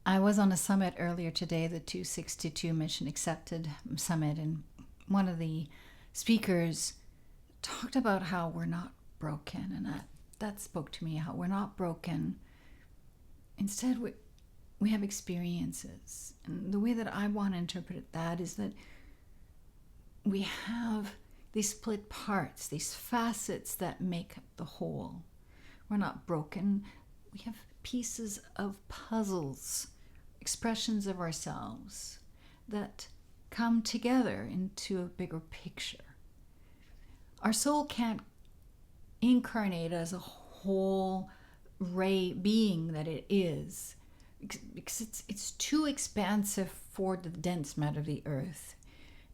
I was on a summit earlier today, the 262 Mission Accepted Summit, and one of the speakers talked about how we're not broken, and that spoke to me, how we're not broken. Instead, we have experiences. And the way that I want to interpret that is that we have these split parts, these facets that make up the whole. We're not broken. We have pieces of puzzles, expressions of ourselves that come together into a bigger picture. Our soul can't incarnate as a whole ray being that it is, because it's too expansive for the dense matter of the earth.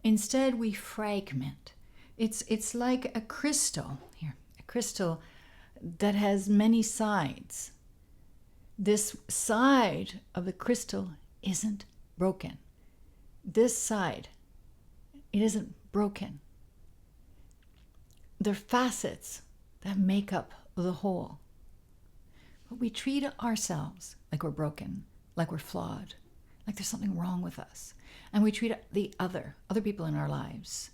Instead, we fragment. It's like a crystal that has many sides. This side of the crystal isn't broken. This side, it isn't broken. They're facets that make up the whole. But we treat ourselves like we're broken, like we're flawed, like there's something wrong with us. And we treat the other people in our lives,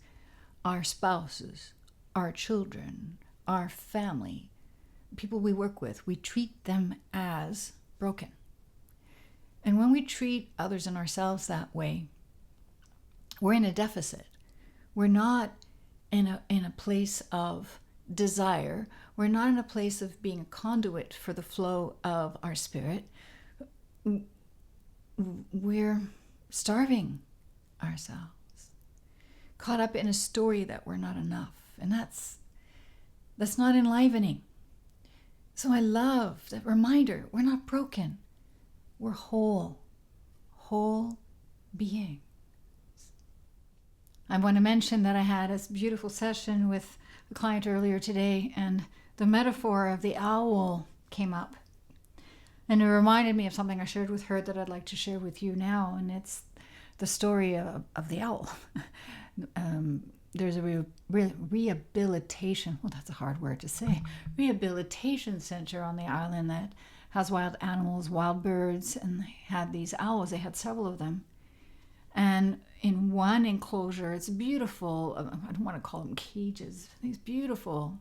our spouses, our children, our family, people we work with, we treat them as broken. And when we treat others and ourselves that way, we're in a deficit. We're not in a place of desire. We're not in a place of being a conduit for the flow of our spirit. We're starving ourselves, caught up in a story that we're not enough. And that's not enlivening. So I love that reminder. We're not broken. We're whole beings. I want to mention that I had a beautiful session with a client earlier today, and the metaphor of the owl came up. And it reminded me of something I shared with her that I'd like to share with you now, and it's the story of the owl. There's a rehabilitation, well, that's a hard word to say, rehabilitation center on the island that has wild animals, wild birds, and they had these owls. They had several of them. And in one enclosure, it's beautiful, I don't want to call them cages, these beautiful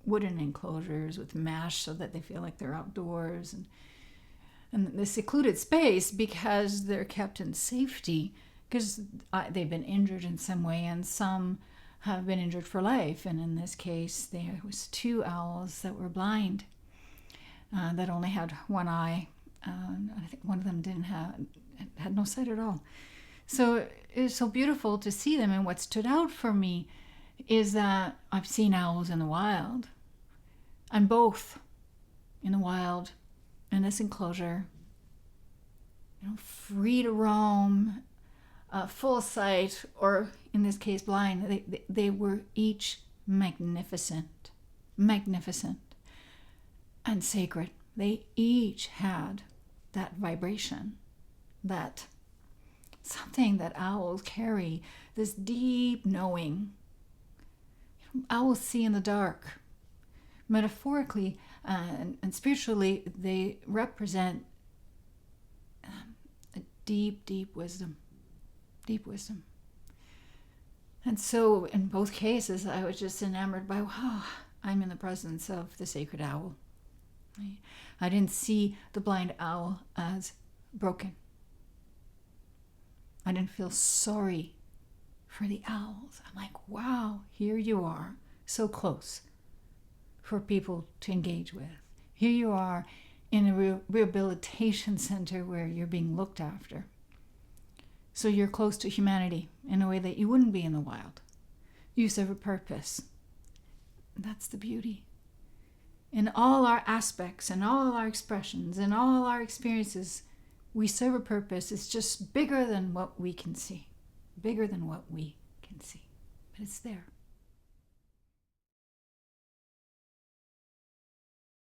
wooden enclosures with mesh so that they feel like they're outdoors. And the secluded space, because they're kept in safety, because they've been injured in some way, and some have been injured for life. And in this case, there was 2 owls that were blind, that only had one eye. I think one of them had no sight at all. So it was so beautiful to see them. And what stood out for me is that I've seen owls in the wild, and both in the wild, in this enclosure, free to roam, full sight, or in this case blind. They were each magnificent and sacred. They each had that vibration, that something that owls carry, this deep knowing. Owls see in the dark. Metaphorically and spiritually, they represent a deep wisdom. And so in both cases, I was just enamored by, wow, I'm in the presence of the sacred owl. I didn't see the blind owl as broken. I didn't feel sorry for the owls. I'm like, wow, here you are, so close for people to engage with. Here you are in a rehabilitation center where you're being looked after. So you're close to humanity in a way that you wouldn't be in the wild. You serve a purpose. That's the beauty. In all our aspects and all our expressions and all our experiences, we serve a purpose. It's just bigger than what we can see. But it's there.